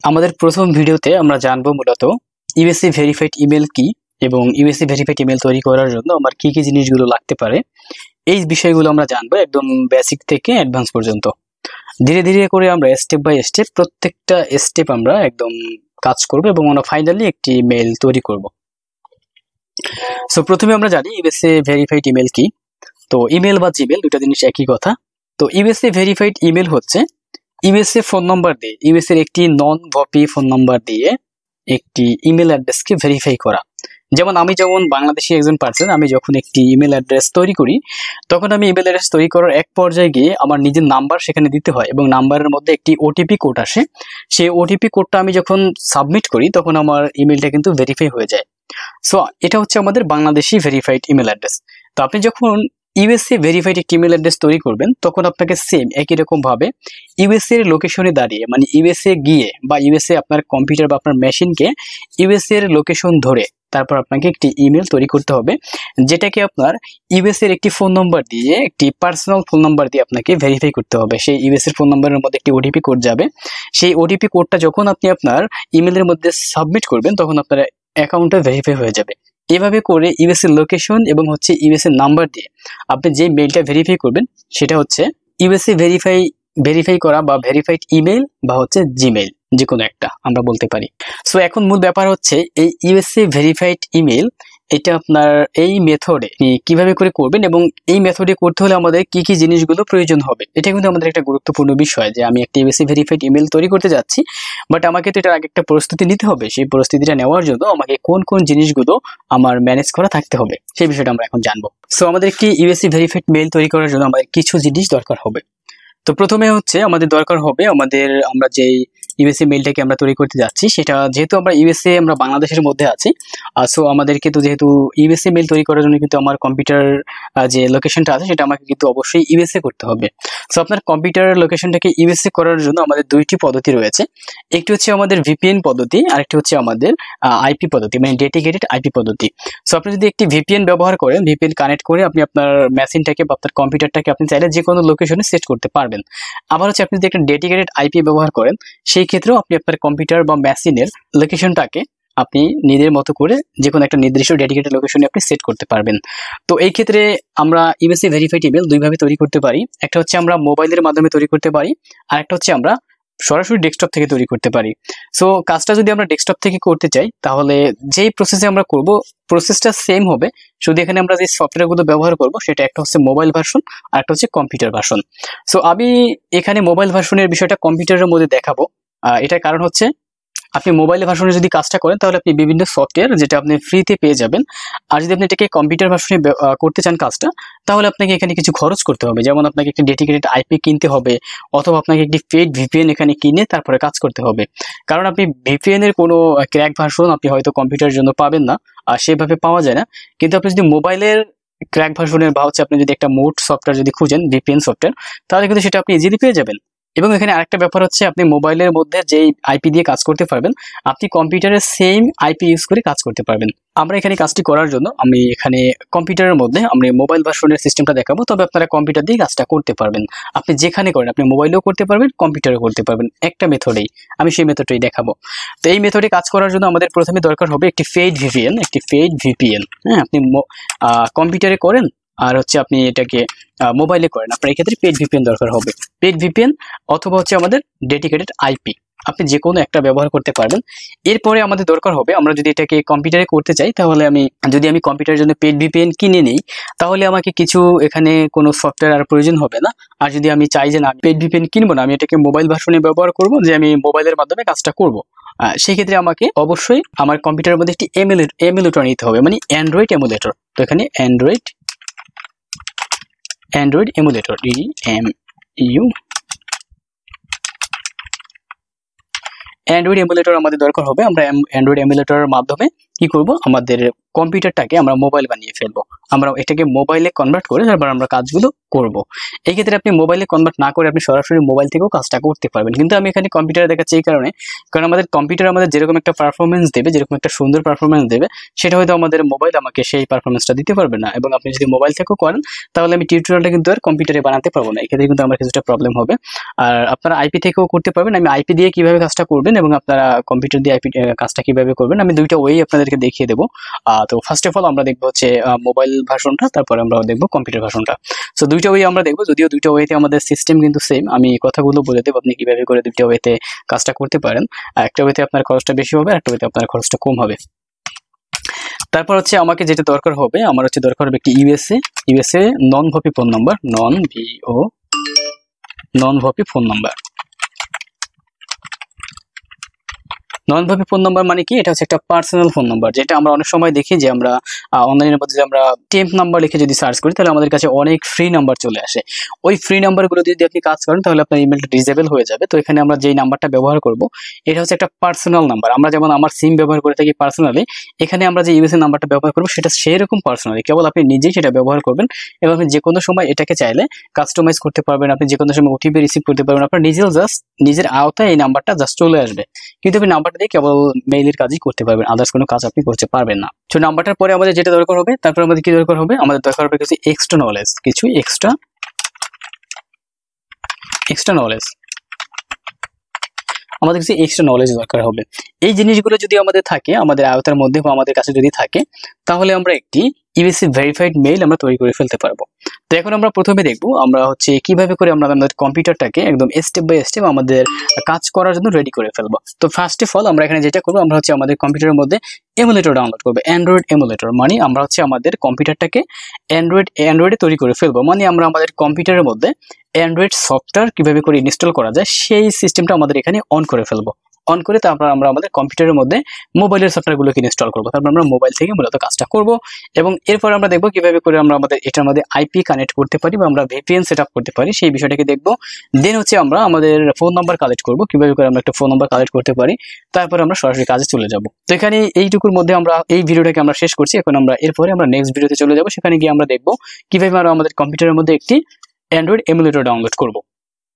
আমাদের প্রথম ভিডিওতে আমরা জানবো মূলত ইউএসএ ভেরিফাইড ইমেল কি এবং ইউএসএ ভেরিফাইড ইমেল তৈরি করার জন্য আমার কি কি জিনিসগুলো লাগতে পারে এই বিষয়গুলো আমরা জানবো একদম বেসিক থেকে অ্যাডভান্স পর্যন্ত। ধীরে ধীরে করে আমরা স্টেপ বাই স্টেপ প্রত্যেকটা স্টেপ আমরা একদম কাজ করব এবং আমরা ফাইনালি একটি মেল তৈরি করব। সো প্রথমে আমরা জানি ইউএসএ ভেরিফাইড ইমেল কি। তো ইমেল বা জিমেল দুটো জিনিস একই কথা। তো ইউএসএ ভেরিফাইড ইমেল হচ্ছে ইউএসএ ফোন নাম্বার দিয়ে, ইউএসএর একটি নন ভপি ফোন নাম্বার দিয়ে একটি ইমেল অ্যাড্রেসকে ভেরিফাই করা। যেমন আমি যেমন বাংলাদেশি একজন পার্সন, আমি যখন একটি ইমেল অ্যাড্রেস তৈরি করি তখন আমি ইমেল অ্যাড্রেস তৈরি করার এক পর্যায়ে গিয়ে আমার নিজের নাম্বার সেখানে দিতে হয় এবং নাম্বারের মধ্যে একটি ওটিপি কোড আসে। সেই ওটিপি কোডটা আমি যখন সাবমিট করি তখন আমার ইমেলটা কিন্তু ভেরিফাই হয়ে যায়। সো এটা হচ্ছে আমাদের বাংলাদেশি ভেরিফাইড ইমেল অ্যাড্রেস। তো আপনি যখন ইউএসএ ভেরিফাইড একটি ইমেল অ্যাড্রেস তৈরি করবেন তখন আপনাকে সেম একই রকম ভাবে ইউএসএ এর লোকেশনে দাঁড়িয়ে, মানে ইউএসএ গিয়ে বা ইউএসএ আপনার কম্পিউটার বা আপনার মেশিনকে ইউএসএ এর লোকেশন ধরে তারপর আপনাকে একটি ইমেল তৈরি করতে হবে, যেটাকে আপনার ইউএসএ এর একটি ফোন নাম্বার দিয়ে, একটি পার্সোনাল ফোন নাম্বার দিয়ে আপনাকে ভেরিফাই করতে হবে। সেই ইউএসএ এর ফোন নাম্বারের মধ্যে একটি ওটিপি কোড যাবে। সেই ওটিপি কোডটা যখন আপনি আপনার ইমেলের মধ্যে সাবমিট করবেন তখন আপনার অ্যাকাউন্টটা ভেরিফাই হয়ে যাবে। এভাবে করে ইউএসএ লোকেশন এবং হচ্ছে ইউএসএ নাম্বার দিয়ে আপনি যে মেইলটা ভেরিফাই করবেন সেটা হচ্ছে ইউএসএ ভেরিফাই করা বা ভেরিফাইড ইমেল বা হচ্ছে জিমেইল, যে কোনো একটা আমরা বলতে পারি। সো এখন মূল ব্যাপার হচ্ছে এই ইউএসএ ভেরিফাইড ইমেল, এটা আপনার এই মেথডে কিভাবে করে করবেন এবং এই মেথডে করতে হলে আমাদের কি কি জিনিসগুলো প্রয়োজন হবে, এটা কিন্তু আমাদের একটা গুরুত্বপূর্ণ বিষয় যে আমি একটা ইউএসএ ভেরিফাইড ইমেল তৈরি করতে যাচ্ছি, বাট আমাকে তো এটার আগে একটা প্রস্তুতি নিতে হবে। সেই প্রস্তুতিটা নেওয়ার জন্য আমাকে কোন কোন জিনিসগুলো আমার ম্যানেজ করা থাকতে হবে সেই বিষয়টা আমরা এখন জানবো। সো আমাদের একটি ইউএসএ ভেরিফাইড মেইল তৈরি করার জন্য আমাদের কিছু জিনিস দরকার হবে। তো প্রথমে হচ্ছে আমাদের দরকার হবে আমরা যেই ইউএসএ মেইলটাকে আমরা তৈরি করতে যাচ্ছি সেটা, যেহেতু আমরা বাংলাদেশের মধ্যে আছি, সো আমাদেরকে তো যেহেতু ইউএসএ মেইল তৈরি করার জন্য কিন্তু আমার কম্পিউটার যে লোকেশনটা আছে সেটা আমাকে কিন্তু অবশ্যই ইউএসএ করতে হবে। সো আপনার কম্পিউটার লোকেশনটাকে ইউএসএ করার জন্য আমাদের দুইটি পদ্ধতি রয়েছে। একটি হচ্ছে আমাদের ভিপিএন পদ্ধতি, আরেকটি হচ্ছে আমাদের আইপি পদ্ধতি, মানে ডেডিকেটেড আইপি পদ্ধতি। সো আপনি যদি একটি ভিপিএন ব্যবহার করেন, ভিপিএন কানেক্ট করে আপনি আপনার মেশিনটাকে বা আপনার কম্পিউটারটাকে আপনি চাইলে যে কোনো লোকেশনে সেট করতে পারবেন। আবার হচ্ছে আপনি যদি একটা ডেডিকেটেড আইপি ব্যবহার করেন সেই ক্ষেত্রেও আপনি আপনার কম্পিউটার বা মেশিনের লোকেশনটাকে আপনি নিজের মতো করে যে কোনো একটা নির্দিষ্ট ডেডিকেটেড লোকেশনে আপনি সেট করতে পারবেন। তো এই ক্ষেত্রে আমরা ইউএসএ ভেরিফাইড ইমেল দুইভাবে তৈরি করতে পারি। একটা হচ্ছে আমরা মোবাইলের মাধ্যমে তৈরি করতে পারি, আর একটা হচ্ছে আমরা সরাসরি ডেস্কটপ থেকে তৈরি করতে পারি। সো কাজটা যদি আমরা ডেস্কটপ থেকে করতে চাই তাহলে যেই প্রসেসে আমরা করব প্রসেসটা সেম হবে, শুধু এখানে আমরা যে সফটওয়্যারগুলো ব্যবহার করব সেটা একটা হচ্ছে মোবাইল ভার্সন আর একটা হচ্ছে কম্পিউটার ভার্সন। সো আমি এখানে মোবাইল ভার্সনের বিষয়টা কম্পিউটারের মধ্যে দেখাবো। এটার কারণ হচ্ছে আপনি মোবাইল ভার্সনে যদি কাজটা করেন তাহলে আপনি বিভিন্ন সফটওয়্যার যেটা আপনি ফ্রিতে পেয়ে যাবেন, আর যদি আপনি এটাকে কম্পিউটার ভার্সনে করতে চান কাজটা তাহলে আপনাকে এখানে কিছু খরচ করতে হবে। যেমন আপনাকে একটি ডেডিকেটেড আইপি কিনতে হবে, অথবা আপনাকে একটি পেইড ভিপিএন এখানে কিনে তারপরে কাজ করতে হবে। কারণ আপনি ভিপিএন এর কোনো ক্র্যাক ভার্সন আপনি হয়তো কম্পিউটারের জন্য পাবেন না, আর সেভাবে পাওয়া যায় না। কিন্তু আপনি যদি মোবাইলের ক্র্যাক ভার্সনের বা হচ্ছে আপনি যদি একটা মোড সফটওয়্যার যদি খুঁজেন ভিপিএন সফটওয়্যার, তাহলে কিন্তু সেটা আপনি ইজিলি পেয়ে যাবেন। এবং এখানে আরেকটা ব্যাপার হচ্ছে আপনি মোবাইলের মধ্যে যেই আইপি দিয়ে কাজ করতে পারবেন আপনি কম্পিউটারের সেম আইপি ইউজ করে কাজ করতে পারবেন। আমরা এখানে কাজটি করার জন্য আমি এখানে কম্পিউটারের মধ্যে আমি মোবাইল ভার্সনের সিস্টেমটা দেখাবো, তবে আপনারা কম্পিউটার দিয়ে কাজটা করতে পারবেন। আপনি যেখানে করেন, আপনি মোবাইলেও করতে পারবেন, কম্পিউটারেও করতে পারবেন, একটা মেথডেই আমি সেই মেথডটাই দেখাবো। তো এই মেথডে কাজ করার জন্য আমাদের প্রথমে দরকার হবে একটি পেইড ভিপিএন। হ্যাঁ, আপনি কম্পিউটারে করেন আর হচ্ছে আপনি এটাকে মোবাইলে করেন, আপনার এক্ষেত্রে পেইড ভিপিএন দরকার হবে। পেইড ভিপিএন অথবা হচ্ছে আমাদের ডেডিকেটেড আইপি, আপনি যে কোনো একটা ব্যবহার করতে পারবেন। এরপরে আমাদের দরকার হবে, আমরা যদি এটাকে কম্পিউটারে করতে চাই তাহলে যদি আমি কম্পিউটারের জন্য পেইড ভিপিএন কিনে নিই তাহলে আমাকে কিছু এখানে কোনো সফটওয়্যার আর প্রয়োজন হবে না। আর যদি আমি চাই যে না পেইড ভিপিএন কিনবো না, আমি এটাকে মোবাইল ভার্সনে ব্যবহার করব, যে আমি মোবাইলের মাধ্যমে কাজটা করব, সেই ক্ষেত্রে আমাকে অবশ্যই আমার কম্পিউটারের মধ্যে একটি এমুলেটর নিতে হবে, মানে অ্যান্ড্রয়েড এমুলেটর। তো এখানে অ্যান্ড্রয়েড এমুলেটর অ্যান্ড্রয়েড এমুলেটর আমাদের দরকার হবে। আমরা অ্যান্ড্রয়েড এমুলেটরের মাধ্যমে কি করব, আমাদের কম্পিউটারটাকে আমরা মোবাইল বানিয়ে ফেলবো। আমরা এটাকে মোবাইলে কনভার্ট করে তারপর আমরা কাজগুলো করব। এই ক্ষেত্রে আপনি মোবাইলে কনভার্ট না করে আপনি সরাসরি মোবাইল থেকেও কাজটা করতে পারবেন। কিন্তু আমি এখানে কম্পিউটারে দেখাচ্ছি এই কারণে, কারণ আমাদের কম্পিউটার আমাদের যেরকম একটা পারফরমেন্স দেবে, যেরকম একটা সুন্দর পারফরমেন্স দেবে, সেটা হয়তো আমাদের মোবাইল আমাকে সেই পারফরমেন্সটা দিতে পারবে না। এবং আপনি যদি মোবাইল থেকেও করেন তাহলে আমি টিউটোরিয়ালটা কিন্তু আর কম্পিউটারে বানাতে পারবো না, এক্ষেত্রে কিন্তু আমার কিছুটা প্রবলেম হবে। আর আপনারা আইপি থেকেও করতে পারবেন। আমি আইপি দিয়ে কিভাবে কাজটা করবেন এবং আপনারা কম্পিউটার দিয়ে আইপি কাজটা কিভাবে করবেন আমি দুইটা ওয়ে আপনাদেরকে দেখিয়ে দেবো। তো ফার্স্ট অফ অল আমরা দেখবো হচ্ছে মোবাইল ভার্সনটা, তারপরে আমরা দেখবো কম্পিউটার ভার্সনটা। সো দুইটা ওয়ে আমরা দেখবো, যদিও দুইটা ওয়েতে আমাদের সিস্টেম কিন্তু সেম। আমি কথাগুলো বলে দেবো আপনি কিভাবে করে দুইটা ওয়েতে কাজটা করতে পারেন। একটা ওয়েতে আপনার খরচটা বেশি হবে, একটা ওয়েতে আপনার খরচটা কম হবে। তারপর হচ্ছে আমাকে যেটা দরকার হবে, আমার হচ্ছে দরকার হবে একটি ইউএসএ নন ভপি ফোন নাম্বার, নন ভপি ফোন নাম্বার। নন ভপি ফোন নাম্বার মানে কি, এটা হচ্ছে একটা পার্সোনাল ফোন নাম্বার, যেটা আমরা অনেক সময় দেখি যে আমরা অনলাইনের মধ্যে আমরা টেম্প নাম্বার লিখে যদি সার্চ করি তাহলে আমাদের কাছে অনেক ফ্রি নাম্বার চলে আসে। ওই ফ্রি নাম্বারগুলো যদি আপনি কাজ করেন তাহলে আপনার ইমেলটা ডিসেবল হয়ে যাবে। তো এখানে আমরা যেই নাম্বারটা ব্যবহার করব এটা হচ্ছে একটা পার্সোনাল নাম্বার। আমরা যেমন আমার সিম ব্যবহার করে থাকি পার্সোনালি, এখানে আমরা যে ইউএসএ নাম্বারটা ব্যবহার করবো সেটা সেরকম পার্সোনালি, কেবল আপনি নিজেই সেটা ব্যবহার করবেন এবং আপনি যে কোনো সময় এটাকে চাইলে কাস্টমাইজ করতে পারবেন। আপনি যে কোনো সময় ওটিপি রিসিভ করতে পারবেন, আপনার নিজের আওতায় এই নাম্বারটা জাস্ট চলে আসবে। কিন্তু আপনি নাম্বারটা দিয়ে কেবল মেইলের কাজই করতে পারবেন, আদার্স কোনো কাজ আপনি করতে পারবেন না। তো নাম্বারটার পরে আমাদের যেটা দরকার হবে, তারপর আমাদের কি দরকার হবে, আমাদের দরকার হবে কিছু এক্সট্রা নলেজ, আমাদের কিছু এক্সট্রা নলেজ দরকার হবে। এই জিনিসগুলো যদি আমাদের থাকে, আমাদের আয়তার মধ্যে বা আমাদের কাছে যদি থাকে, তাহলে আমরা একটি ইউএসসি ভেরিফাইড মেইল আমরা তৈরি করে ফেলতে পারবো। তো এখন আমরা প্রথমে দেখবো আমরা হচ্ছে কিভাবে করে আমরা আমাদের কম্পিউটারটাকে একদম স্টেপ বাই স্টেপ আমাদের কাজ করার জন্য রেডি করে ফেলবো। তো ফার্স্ট অফ অল আমরা এখানে যেটা করবো, আমরা হচ্ছে আমাদের কম্পিউটারের মধ্যে এমুলেটর ডাউনলোড করবো, অ্যান্ড্রয়েড এমুলেটর। মানে আমরা হচ্ছে আমাদের কম্পিউটারটাকে অ্যান্ড্রয়েডে তৈরি করে ফেলবো। মানে আমরা আমাদের কম্পিউটারের মধ্যে অ্যান্ড্রয়েড সফটওয়্যার কিভাবে করে ইনস্টল করা যায় সেই সিস্টেমটা আমাদের এখানে অন করে ফেলবো। অন করে তারপর আমরা আমাদের কম্পিউটারের মধ্যে মোবাইলের সফটওয়্যারগুলোকে ইনস্টল করবো। তারপর আমরা মোবাইল থেকে মূলত কাজটা করব এবং এরপর আমরা দেখবো কিভাবে করে আমরা আমাদের এটার মধ্যে আইপি কানেক্ট করতে পারি বা আমরা ভিপিএন সেট আপ করতে পারি, সেই বিষয়টাকে দেখবো। দেন হচ্ছে আমরা আমাদের ফোন নাম্বার কালেক্ট করবো, কিভাবে করে আমরা একটা ফোন নাম্বার কালেক্ট করতে পারি। তারপর আমরা সরাসরি কাজে চলে যাব। তো এখানে এইটুকুর মধ্যে আমরা এই ভিডিওটাকে আমরা শেষ করছি। এখন আমরা এরপরে আমরা নেক্সট ভিডিওতে চলে যাব, সেখানে গিয়ে আমরা দেখবো কিভাবে আমরা আমাদের কম্পিউটারের মধ্যে একটি অ্যান্ড্রয়েড এমুলেটর ডাউনলোড করব।